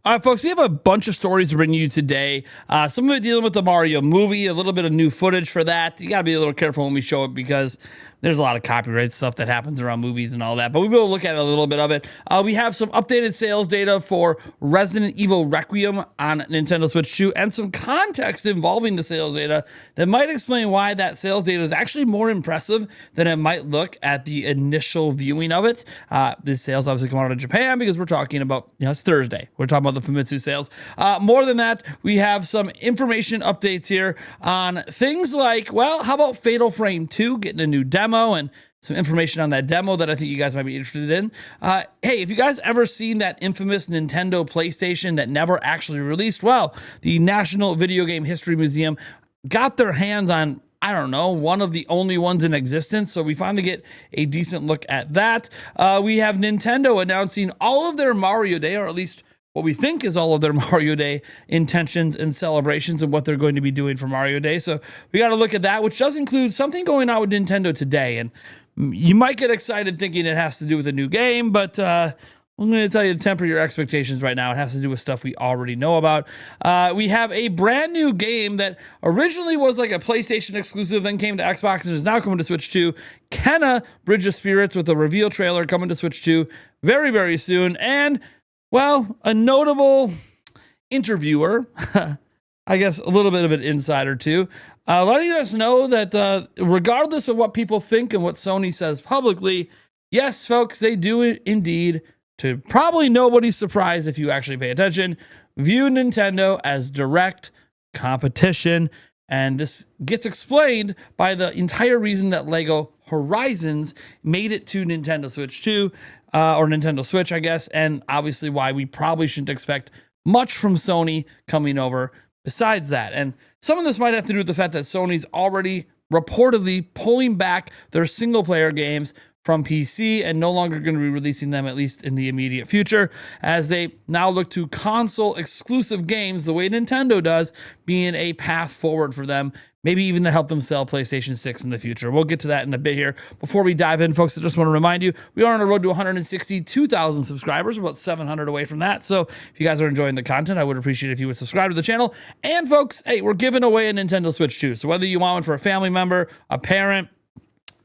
All right, folks, we have a bunch of stories to bring you today. Some of it dealing with the Mario movie, a little bit of new footage for that. You got to be a little careful when we show it because there's a lot of copyright stuff that happens around movies and all that, but we will look at a little bit of it. We have some updated sales data for Resident Evil Requiem on Nintendo Switch 2 and some context involving the sales data that might explain why that sales data is actually more impressive than it might look at the initial viewing of it. The sales obviously come out of Japan because we're talking about, it's Thursday. We're talking about the Famitsu sales. More than that, we have some information updates here on things like, well, how about Fatal Frame 2 getting a new demo and some information on that demo that I think you guys might be interested in. Hey, if you guys ever seen that infamous Nintendo PlayStation that never actually released, well, the National Video Game History Museum got their hands on, I don't know, one of the only ones in existence. So we finally get a decent look at that. We have Nintendo announcing all of their Mario Day, or at least what we think is all of their Mario Day intentions and celebrations and what they're going to be doing for Mario Day. So we got to look at that, which does include something going on with Nintendo today. And you might get excited thinking it has to do with a new game, but I'm going to tell you to temper your expectations right now. It has to do with stuff we already know about. We have a brand new game that originally was like a PlayStation exclusive, then came to Xbox and is now coming to Switch 2. Kenna Bridge of Spirits with a reveal trailer coming to Switch 2 very, very soon. And well, a notable interviewer, I guess a little bit of an insider too, letting us know that regardless of what people think and what Sony says publicly, yes, folks, they do indeed, to probably nobody's surprise if you actually pay attention, view Nintendo as direct competition. And this gets explained by the entire reason that Lego Horizons made it to Nintendo Switch 2, or Nintendo Switch, I guess, and obviously why we probably shouldn't expect much from Sony coming over besides that. And some of this might have to do with the fact that Sony's already reportedly pulling back their single-player games from PC and no longer going to be releasing them, at least in the immediate future, as they now look to console exclusive games the way Nintendo does being a path forward for them, maybe even to help them sell PlayStation 6 in the future. We'll get to that in a bit here. Before we dive in, folks, I just want to remind you, we are on a road to 162,000 subscribers. We're about 700 away from that. So if you guys are enjoying the content, I would appreciate it if you would subscribe to the channel. And folks, hey, we're giving away a Nintendo Switch 2. So whether you want one for a family member, a parent,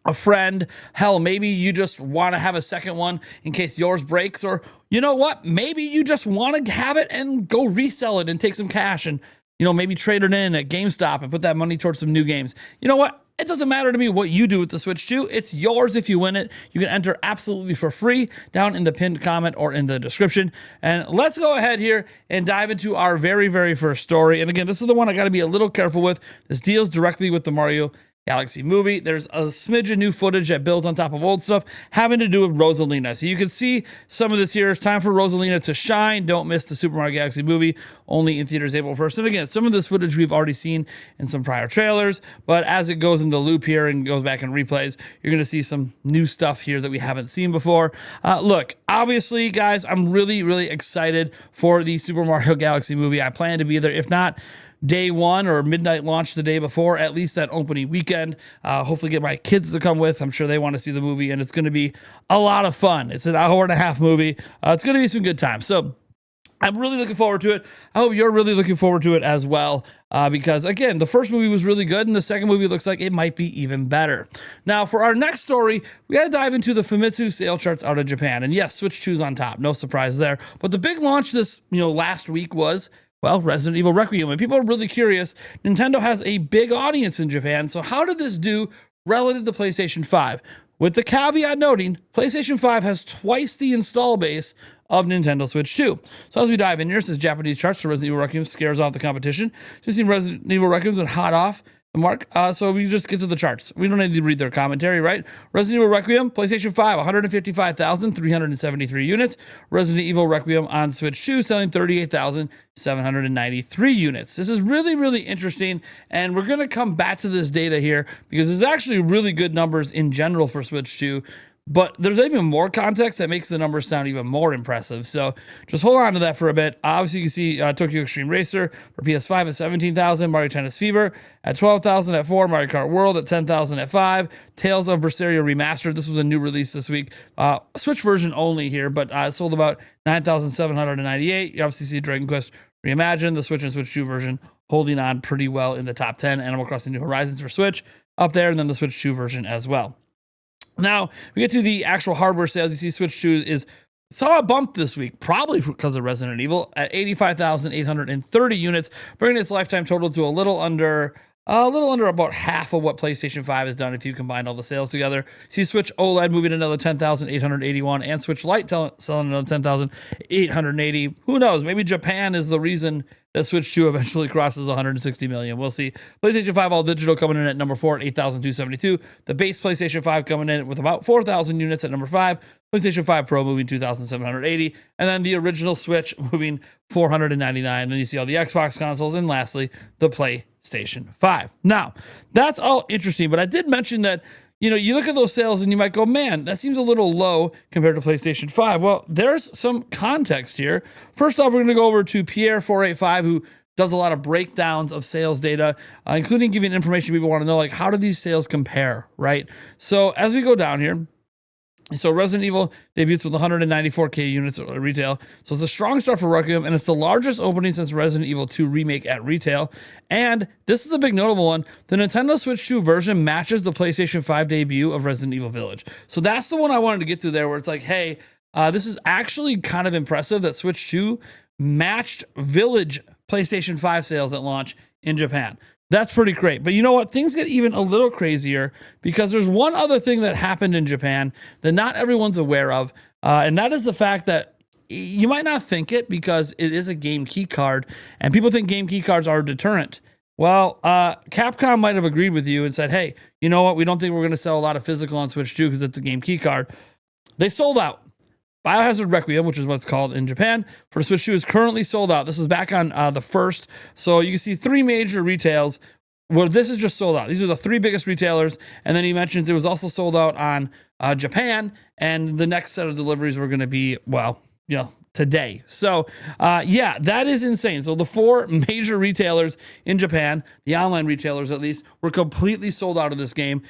a friend, hell, maybe you just want to have a second one in case yours breaks, or you know what, maybe you just want to have it and go resell it and take some cash and, maybe trade it in at GameStop and put that money towards some new games. You know what? It doesn't matter to me what you do with the Switch 2. It's yours if you win it. You can enter absolutely for free down in the pinned comment or in the description. And let's go ahead here and dive into our very, very first story. And again, this is the one I got to be a little careful with. This deals directly with the Mario Galaxy movie. There's a smidge of new footage that builds on top of old stuff having to do with Rosalina. So you can see some of this here. It's time for Rosalina to shine. Don't miss the Super Mario Galaxy movie, only in theaters April 1st. And again, some of this footage we've already seen in some prior trailers, but as it goes in the loop here and goes back and replays, you're going to see some new stuff here that we haven't seen before. Look, obviously, guys, I'm really, really excited for the Super Mario Galaxy movie. I plan to be there, if not day one or midnight launch the day before, at least that opening weekend. Hopefully get my kids to come with. I'm sure they want to see the movie, and it's going to be a lot of fun. It's an hour-and-a-half movie. It's going to be some good times. So I'm really looking forward to it. I hope you're really looking forward to it as well, because, again, the first movie was really good, and the second movie looks like it might be even better. Now, for our next story, we got to dive into the Famitsu sale charts out of Japan. And yes, Switch 2's on top. No surprise there. But the big launch this last week was, well, Resident Evil Requiem. And people are really curious. Nintendo has a big audience in Japan. So how did this do relative to PlayStation 5? With the caveat noting, PlayStation 5 has twice the install base of Nintendo Switch 2. So as we dive in here, it says Japanese charts for Resident Evil Requiem scares off the competition. Just seen Resident Evil Requiem and hot off the mark. So we just get to the charts. We don't need to read their commentary, right? Resident Evil Requiem, PlayStation 5, 155,373 units. Resident Evil Requiem on Switch 2 selling 38,793 units. This is really, really interesting. And we're going to come back to this data here because it's actually really good numbers in general for Switch 2. but there's even more context that makes the numbers sound even more impressive. So just hold on to that for a bit. Obviously, you can see Tokyo Extreme Racer for PS5 at 17,000, Mario Tennis Fever at 12,000 at 4, Mario Kart World at 10,000 at 5, Tales of Berseria Remastered. This was a new release this week. Switch version only here, but sold about 9,798. You obviously see Dragon Quest Reimagined, the Switch and Switch 2 version holding on pretty well in the top 10. Animal Crossing New Horizons for Switch up there, and then the Switch 2 version as well. Now, we get to the actual hardware sales. You see Switch 2 saw a bump this week, probably because of Resident Evil, at 85,830 units, bringing its lifetime total to a little under about half of what PlayStation 5 has done if you combine all the sales together. See Switch OLED moving another 10,881, and Switch Lite selling another 10,880. Who knows? Maybe Japan is the reason that Switch 2 eventually crosses 160 million. We'll see. PlayStation 5 All Digital coming in at number 4 at 8,272. The base PlayStation 5 coming in with about 4,000 units at number 5. PlayStation 5 Pro moving 2,780. And then the original Switch moving 499. Then you see all the Xbox consoles. And lastly, the PlayStation 5. Now, that's all interesting. But I did mention that, you look at those sales and you might go, man, that seems a little low compared to PlayStation 5. Well, there's some context here. First off, we're going to go over to Pierre485, who does a lot of breakdowns of sales data, including giving information people want to know, like how do these sales compare, right? So as we go down here, so Resident Evil debuts with 194K units at retail. So it's a strong start for Requiem, and it's the largest opening since Resident Evil 2 Remake at retail. And this is a big notable one. The Nintendo Switch 2 version matches the PlayStation 5 debut of Resident Evil Village. So that's the one I wanted to get to there, where it's like, hey, this is actually kind of impressive that Switch 2 matched Village PlayStation 5 sales at launch in Japan. That's pretty great. But you know what? Things get even a little crazier because there's one other thing that happened in Japan that not everyone's aware of. And that is the fact that you might not think it because it is a game key card and people think game key cards are a deterrent. Well, Capcom might have agreed with you and said, hey, you know what? We don't think we're going to sell a lot of physical on Switch 2 because it's a game key card. They sold out. Biohazard Requiem, which is what it's called in Japan, for Switch 2 is currently sold out. This was back on the 1st. So you can see 3 major retails where this is just sold out. These are the 3 biggest retailers. And then he mentions it was also sold out on Japan. And the next set of deliveries were going to be, today. So, that is insane. So the 4 major retailers in Japan, the online retailers at least, were completely sold out of this game.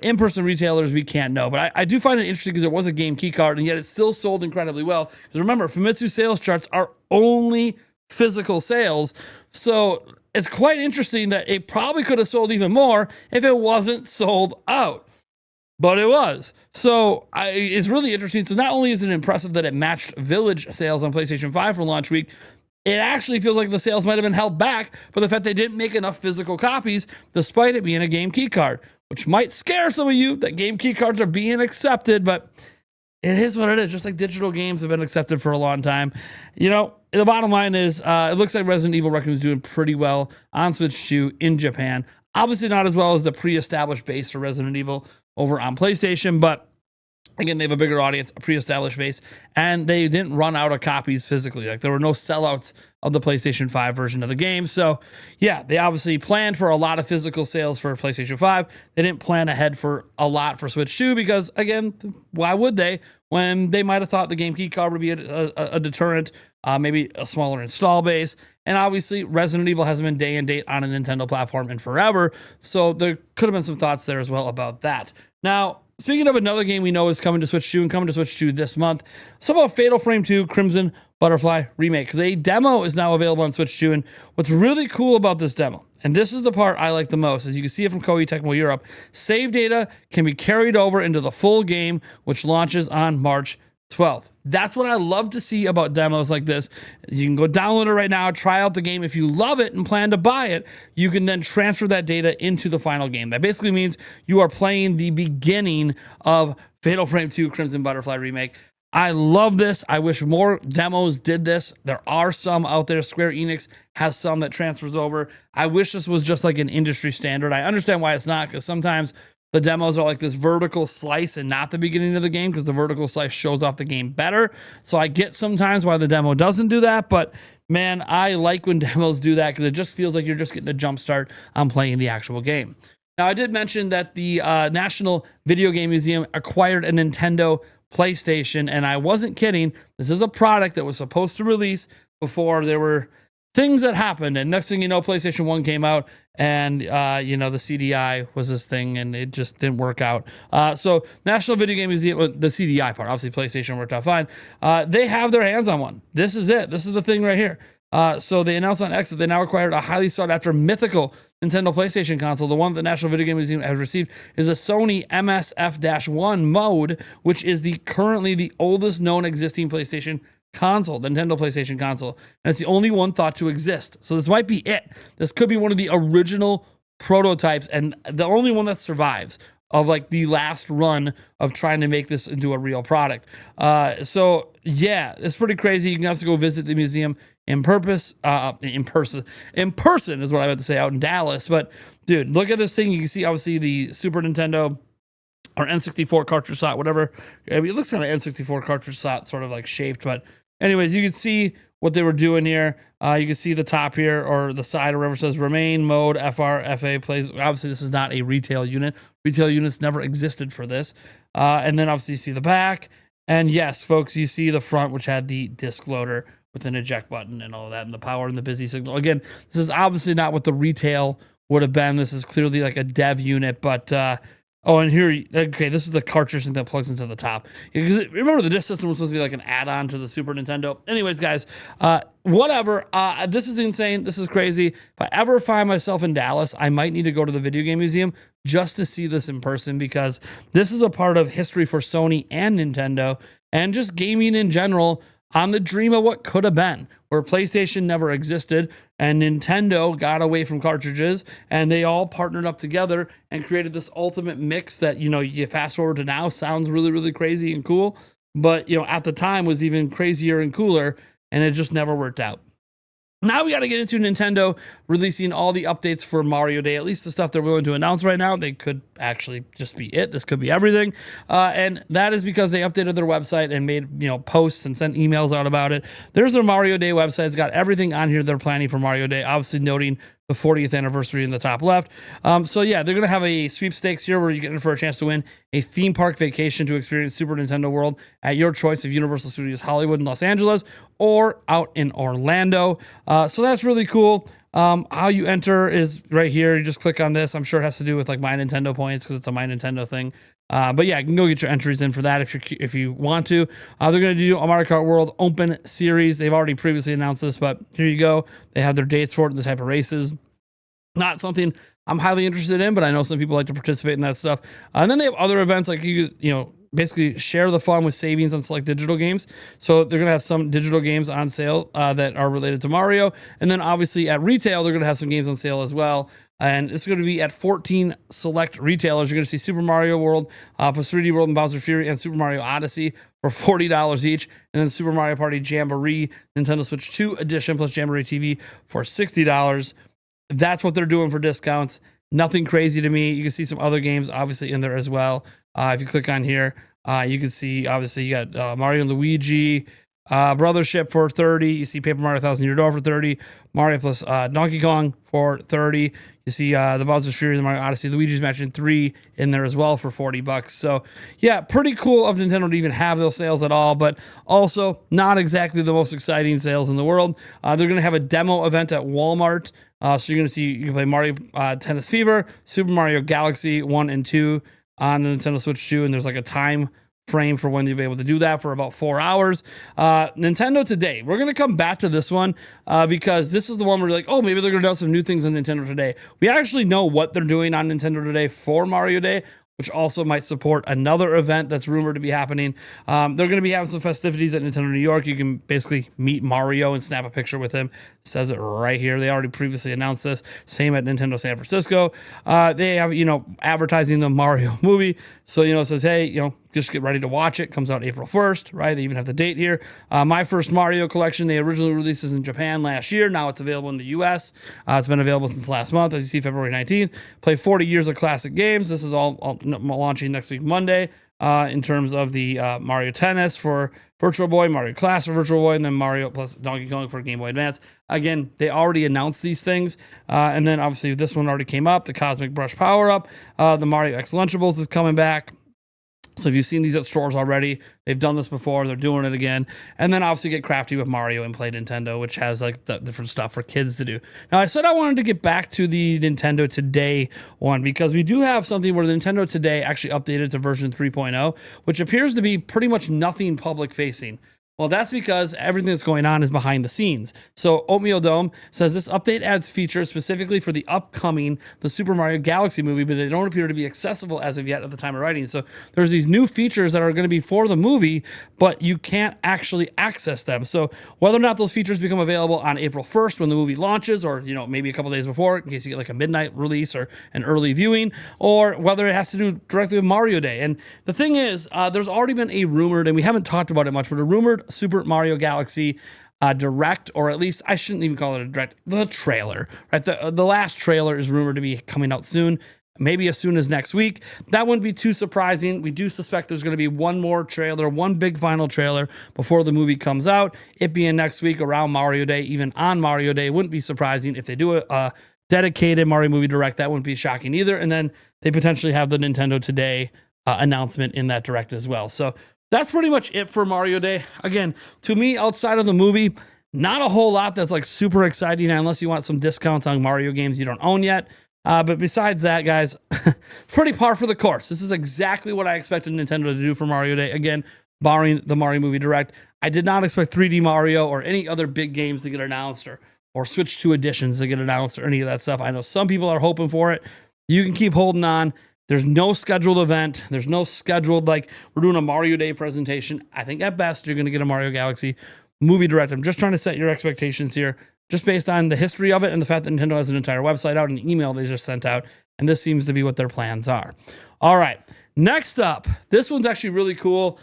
In-person retailers, we can't know. But I do find it interesting because it was a game key card, and yet it still sold incredibly well. Because remember, Famitsu sales charts are only physical sales. So it's quite interesting that it probably could have sold even more if it wasn't sold out. But it was. So it's really interesting. So not only is it impressive that it matched Village sales on PlayStation 5 for launch week, it actually feels like the sales might have been held back by the fact they didn't make enough physical copies despite it being a game key card, which might scare some of you that game key cards are being accepted, but it is what it is. Just like digital games have been accepted for a long time. The bottom line is it looks like Resident Evil Requiem is doing pretty well on Switch 2 in Japan. Obviously not as well as the pre-established base for Resident Evil over on PlayStation, but again, they have a bigger audience, a pre-established base, and they didn't run out of copies physically. Like there were no sellouts of the PlayStation 5 version of the game. So yeah, they obviously planned for a lot of physical sales for PlayStation 5. They didn't plan ahead for a lot for Switch 2 because again, why would they when they might have thought the game key card would be a deterrent, maybe a smaller install base. And obviously Resident Evil hasn't been day and date on a Nintendo platform in forever. So there could have been some thoughts there as well about that. Now, speaking of another game we know is coming to Switch 2 and coming to Switch 2 this month, it's about Fatal Frame 2 Crimson Butterfly Remake, because a demo is now available on Switch 2. And what's really cool about this demo, and this is the part I like the most, as you can see it from Koei Tecmo Europe, save data can be carried over into the full game, which launches on March 12th. That's what I love to see about demos like this. You can go download it right now, try out the game. If you love it and plan to buy it, you can then transfer that data into the final game. That basically means you are playing the beginning of Fatal Frame 2 Crimson Butterfly Remake. I love this. I wish more demos did this. There are some out there. Square Enix has some that transfers over. I wish this was just like an industry standard. I understand why it's not, because sometimes the demos are like this vertical slice and not the beginning of the game, because the vertical slice shows off the game better. So I get sometimes why the demo doesn't do that, but man, I like when demos do that because it just feels like you're just getting a jump start on playing the actual game. Now, I did mention that the National Video Game Museum acquired a Nintendo PlayStation, and I wasn't kidding. This is a product that was supposed to release before there were things that happened, and next thing you know, PlayStation 1 came out, and you know, the CDI was this thing, and it just didn't work out. So National Video Game Museum, the CDI part, obviously PlayStation worked out fine. They have their hands on one. This is it. This is the thing right here. So they announced on X that they now acquired a highly sought after mythical Nintendo PlayStation console. The one that the National Video Game Museum has received is a Sony MSF-1 mode, which is currently the oldest known existing PlayStation console, the Nintendo PlayStation console. And it's the only one thought to exist. So this might be it. This could be one of the original prototypes and the only one that survives of like the last run of trying to make this into a real product. So yeah, it's pretty crazy. You can have to go visit the museum in person is what I meant to say, out in Dallas. But dude, look at this thing. You can see obviously the Super Nintendo or N64 cartridge slot, whatever. I mean, it looks kind of N64 cartridge slot sort of like shaped, but anyways, you can see what they were doing here. You can see the top here or the side or whatever says remain mode FA plays. Obviously, this is not a retail unit. Retail units never existed for this. And then obviously you see the back. And yes, folks, you see the front, which had the disc loader with an eject button and all of that, and the power and the busy signal. Again, this is obviously not what the retail would have been. This is clearly like a dev unit, but oh, and here, okay, this is the cartridge that plugs into the top. Because remember, the disc system was supposed to be like an add-on to the Super Nintendo. Anyways, guys, whatever. This is insane. This is crazy. If I ever find myself in Dallas, I might need to go to the Video Game Museum just to see this in person, because this is a part of history for Sony and Nintendo and just gaming in general, on the dream of what could have been, where PlayStation never existed and Nintendo got away from cartridges and they all partnered up together and created this ultimate mix that, you know, you fast forward to now sounds really, really crazy and cool, but, you know, at the time was even crazier and cooler, and it just never worked out. Now we got to get into Nintendo releasing all the updates for Mario Day, at least the stuff they're willing to announce right now. They could actually just be it. This could be everything. And that is because they updated their website and made, you know, posts and sent emails out about it. There's their Mario Day website. It's got everything on here they're planning for Mario Day, obviously noting the 40th anniversary in the top left. So yeah, they're going to have a sweepstakes here where you get in for a chance to win a theme park vacation to experience Super Nintendo World at your choice of Universal Studios Hollywood in Los Angeles or out in Orlando. So that's really cool. How you enter is right here. You just click on this. I'm sure it has to do with like My Nintendo points because it's a My Nintendo thing. But yeah, you can go get your entries in for that if you want to. They're going to do a Mario Kart World Open Series. They've already previously announced this, but here you go. They have their dates for it and the type of races. Not something I'm highly interested in, but I know some people like to participate in that stuff. And then they have other events like you know, basically share the fun with savings on select digital games. So they're going to have some digital games on sale that are related to Mario. And then obviously at retail, they're going to have some games on sale as well. And it's going to be at 14 select retailers. You're going to see Super Mario World, plus 3D World and Bowser Fury, and Super Mario Odyssey for $40 each. And then Super Mario Party Jamboree, Nintendo Switch 2 Edition, plus Jamboree TV for $60. That's what they're doing for discounts. Nothing crazy to me. You can see some other games obviously in there as well. If you click on here, you can see obviously you got Mario and Luigi, Brothership for $30. You see Paper Mario 1000 Year Door for $30. Mario plus Donkey Kong for $30. You see the Bowser's Fury, the Mario Odyssey, Luigi's Mansion 3 in there as well for $40. So yeah, pretty cool of Nintendo to even have those sales at all, but also not exactly the most exciting sales in the world. They're going to have a demo event at Walmart. So you're going to see, you can play Mario Tennis Fever, Super Mario Galaxy 1 and 2 on the Nintendo Switch 2, and there's like a time frame for when you'll be able to do that for about 4 hours. Nintendo Today, we're going to come back to this one because this is the one where you're like, oh, maybe they're going to do some new things on Nintendo Today. We actually know what they're doing on Nintendo Today for Mario Day, which also might support another event that's rumored to be happening. They're going to be having some festivities at Nintendo New York. You can basically meet Mario and snap a picture with him. It says it right here. They already previously announced this. Same at Nintendo San Francisco. They have, you know, advertising the Mario movie. So, you know, it says, hey, you know, just get ready to watch it. Comes out April 1st, right? They even have the date here. My First Mario Collection, they originally released this in Japan last year. Now it's available in the US. It's been available since last month, as you see, February 19th. Play 40 years of classic games. This is all launching next week, Monday. in terms of the Mario Tennis for Virtual Boy, Mario Clash for Virtual Boy, and then Mario plus Donkey Kong for Game Boy Advance. Again, they already announced these things. And then obviously this one already came up, the Cosmic Brush Power Up. The Mario X Lunchables is coming back. So if you've seen these at stores already, they've done this before, they're doing it again. And then obviously get crafty with Mario and Play Nintendo, which has like the different stuff for kids to do. Now I said I wanted to get back to the Nintendo Today one because we do have something where the Nintendo Today actually updated to version 3.0, which appears to be pretty much nothing public facing. Well, that's because everything that's going on is behind the scenes. So Oatmeal Dome says this update adds features specifically for the upcoming The Super Mario Galaxy movie, but they don't appear to be accessible as of yet at the time of writing. So there's these new features that are going to be for the movie, but you can't actually access them. So whether or not those features become available on April 1st when the movie launches, or maybe a couple days before in case you get like a midnight release or an early viewing, or whether it has to do directly with Mario Day. And the thing is, there's already been a rumored, and we haven't talked about it much, but a rumored Super Mario Galaxy direct, or at least I shouldn't even call it a direct, the trailer, right? The last trailer is rumored to be coming out soon, maybe as soon as next week. That wouldn't be too surprising. We do suspect there's going to be one more trailer, one big final trailer before the movie comes out. It being next week around Mario Day, even on Mario Day, wouldn't be surprising if they do a dedicated Mario movie direct. That wouldn't be shocking either. And then they potentially have the Nintendo Today announcement in that direct as well. So that's pretty much it for Mario Day. Again, to me, outside of the movie, not a whole lot that's like super exciting unless you want some discounts on Mario games you don't own yet. But besides that, guys, pretty par for the course. This is exactly what I expected Nintendo to do for Mario Day. Again, barring the Mario movie direct. I did not expect 3D Mario or any other big games to get announced or Switch 2 editions to get announced or any of that stuff. I know some people are hoping for it. You can keep holding on. There's no scheduled event. There's no scheduled, like, we're doing a Mario Day presentation. I think at best, you're going to get a Mario Galaxy movie direct. I'm just trying to set your expectations here, just based on the history of it and the fact that Nintendo has an entire website out and an email they just sent out. And this seems to be what their plans are. All right. Next up, this one's actually really cool.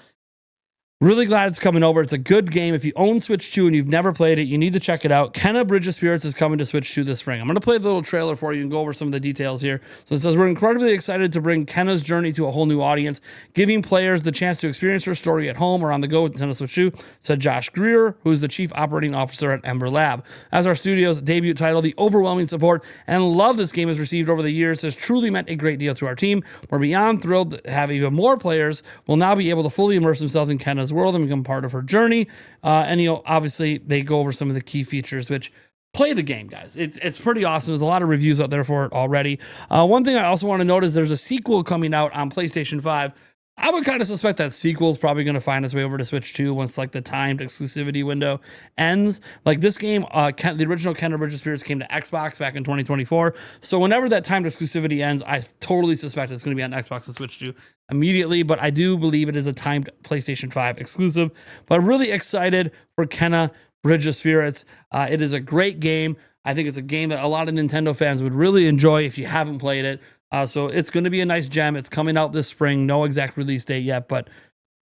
Really glad it's coming over. It's a good game. If you own Switch 2 and you've never played it, you need to check it out. Kenna Bridge of Spirits is coming to Switch 2 this spring. I'm going to play the little trailer for you and go over some of the details here. So it says, we're incredibly excited to bring Kenna's journey to a whole new audience, giving players the chance to experience her story at home or on the go with Nintendo Switch 2, said Josh Greer, who's the chief operating officer at Ember Lab. As our studio's debut title, the overwhelming support and love this game has received over the years has truly meant a great deal to our team. We're beyond thrilled to have even more players will now be able to fully immerse themselves in Kenna's world and become part of her journey. And obviously they go over some of the key features, which play the game, guys. It's pretty awesome. There's a lot of reviews out there for it already. One thing I also want to note is there's a sequel coming out on PlayStation 5. I would kind of suspect that sequel is probably going to find its way over to Switch 2 once like the timed exclusivity window ends. Like this game, the original Kenna Bridge of Spirits came to Xbox back in 2024. So whenever that timed exclusivity ends, I totally suspect it's going to be on Xbox and Switch 2 immediately. But I do believe it is a timed PlayStation 5 exclusive. But really excited for Kenna Bridge of Spirits. It is a great game. I think it's a game that a lot of Nintendo fans would really enjoy if you haven't played it. So it's going to be a nice gem. It's coming out this spring. No exact release date yet, but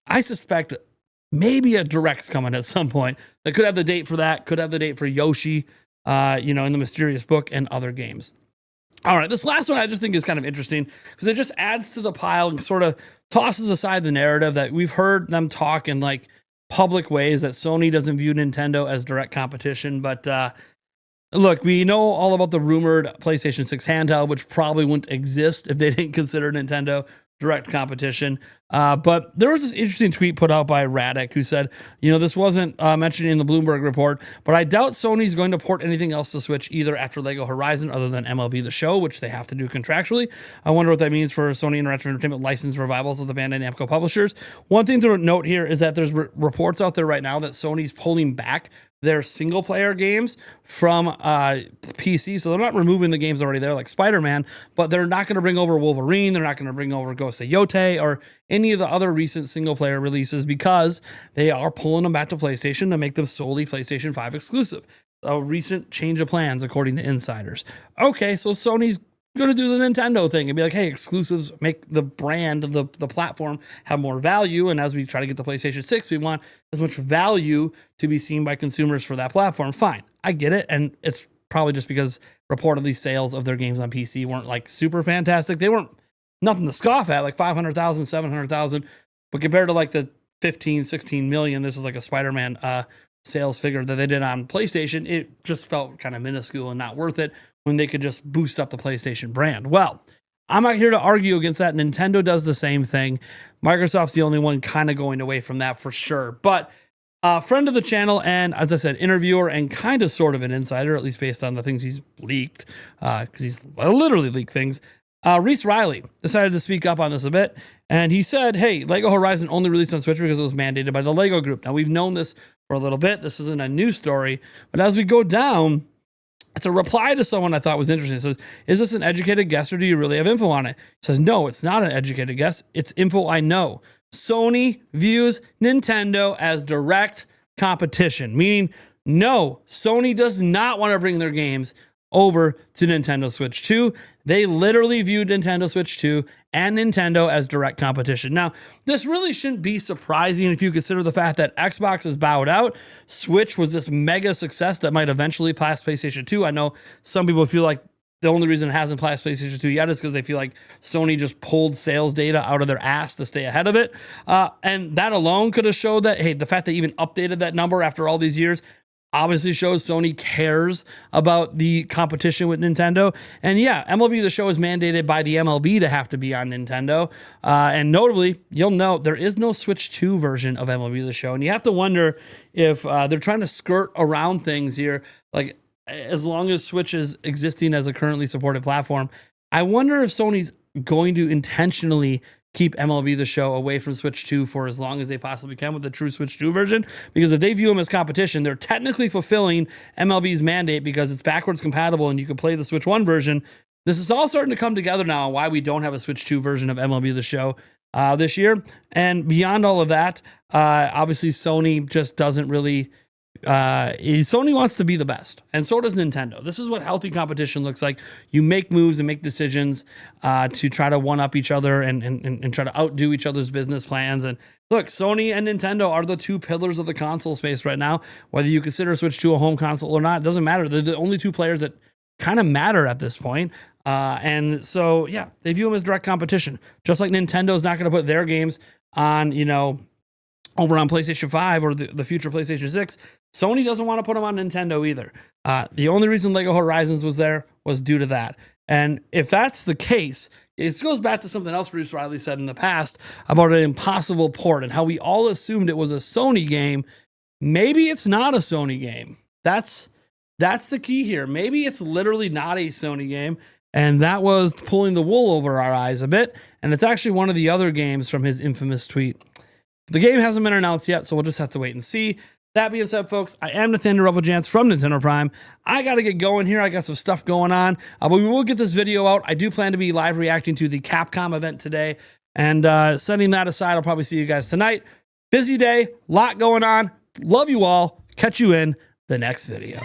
I suspect maybe a direct's coming at some point. That could have the date for that. Could have the date for Yoshi, in the Mysterious Book and other games. All right, this last one I just think is kind of interesting because it just adds to the pile and sort of tosses aside the narrative that we've heard them talk in like public ways that Sony doesn't view Nintendo as direct competition, but look, we know all about the rumored PlayStation 6 handheld, which probably wouldn't exist if they didn't consider Nintendo direct competition. But there was this interesting tweet put out by Radek who said, this wasn't mentioned in the Bloomberg report, but I doubt Sony's going to port anything else to Switch either after LEGO Horizon other than MLB The Show, which they have to do contractually. I wonder what that means for Sony Interactive Entertainment license revivals of the Bandai Namco publishers. One thing to note here is that there's reports out there right now that Sony's pulling back their single player games from PC. So they're not removing the games already there like Spider-Man, but they're not going to bring over Wolverine. They're not going to bring over Ghost of Yotei or any of the other recent single player releases because they are pulling them back to PlayStation to make them solely PlayStation 5 exclusive. A recent change of plans, according to insiders. Okay, so Sony's going to do the Nintendo thing and be like, hey, exclusives make the brand, the platform have more value. And as we try to get the PlayStation 6, we want as much value to be seen by consumers for that platform. Fine, I get it. And it's probably just because reportedly sales of their games on PC weren't like super fantastic. They weren't nothing to scoff at, like 500,000, 700,000. but compared to like the 15, 16 million, this is like a Spider-Man sales figure that they did on PlayStation, it just felt kind of minuscule and not worth it when they could just boost up the PlayStation brand. Well, I'm not here to argue against that. Nintendo does the same thing. Microsoft's the only one kind of going away from that for sure. But a friend of the channel and, as I said, interviewer and kind of sort of an insider, at least based on the things he's leaked, because he's literally leaked things, Reese Riley decided to speak up on this a bit. And he said, hey, Lego Horizon only released on Switch because it was mandated by the Lego Group. Now, we've known this for a little bit. This isn't a new story. But as we go down, it's a reply to someone I thought was interesting. It says, is this an educated guess or do you really have info on it? He says, no, it's not an educated guess. It's info I know. Sony views Nintendo as direct competition, meaning no, Sony does not want to bring their games over to Nintendo Switch 2. They literally viewed Nintendo Switch 2 and Nintendo as direct competition. Now, this really shouldn't be surprising if you consider the fact that Xbox has bowed out. Switch was this mega success that might eventually pass PlayStation 2. I know some people feel like the only reason it hasn't passed PlayStation 2 yet is because they feel like Sony just pulled sales data out of their ass to stay ahead of it. And that alone could have showed that, hey, the fact they even updated that number after all these years obviously shows Sony cares about the competition with Nintendo. And yeah, MLB The Show is mandated by the MLB to have to be on Nintendo. And notably, you'll note there is no Switch 2 version of MLB The Show. And you have to wonder if they're trying to skirt around things here. Like, as long as Switch is existing as a currently supported platform, I wonder if Sony's going to intentionally keep MLB The Show away from Switch 2 for as long as they possibly can with the true Switch 2 version, because if they view them as competition, they're technically fulfilling MLB's mandate because it's backwards compatible and you can play the Switch 1 version. This is all starting to come together now, why we don't have a Switch 2 version of MLB The Show this year. And beyond all of that, obviously Sony just doesn't really... Sony wants to be the best, and so does Nintendo. This is what healthy competition looks like. You make moves and make decisions to try to one-up each other and try to outdo each other's business plans. And look, Sony and Nintendo are the two pillars of the console space right now. Whether you consider Switch 2 a home console or not, it doesn't matter. They're the only two players that kind of matter at this point. And so, yeah, they view them as direct competition. Just like Nintendo's not going to put their games on, over on PlayStation 5 or the future PlayStation 6, Sony doesn't want to put them on Nintendo either. The only reason Lego Horizons was there was due to that. And if that's the case, it goes back to something else Bruce Riley said in the past about an impossible port and how we all assumed it was a Sony game. Maybe it's not a Sony game. That's the key here. Maybe it's literally not a Sony game. And that was pulling the wool over our eyes a bit. And it's actually one of the other games from his infamous tweet. The game hasn't been announced yet, so we'll just have to wait and see. That being said, folks, I am Nathaniel Rufflejans from Nintendo Prime. I got to get going here. I got some stuff going on, but we will get this video out. I do plan to be live reacting to the Capcom event today, and setting that aside, I'll probably see you guys tonight. Busy day, lot going on. Love you all. Catch you in the next video.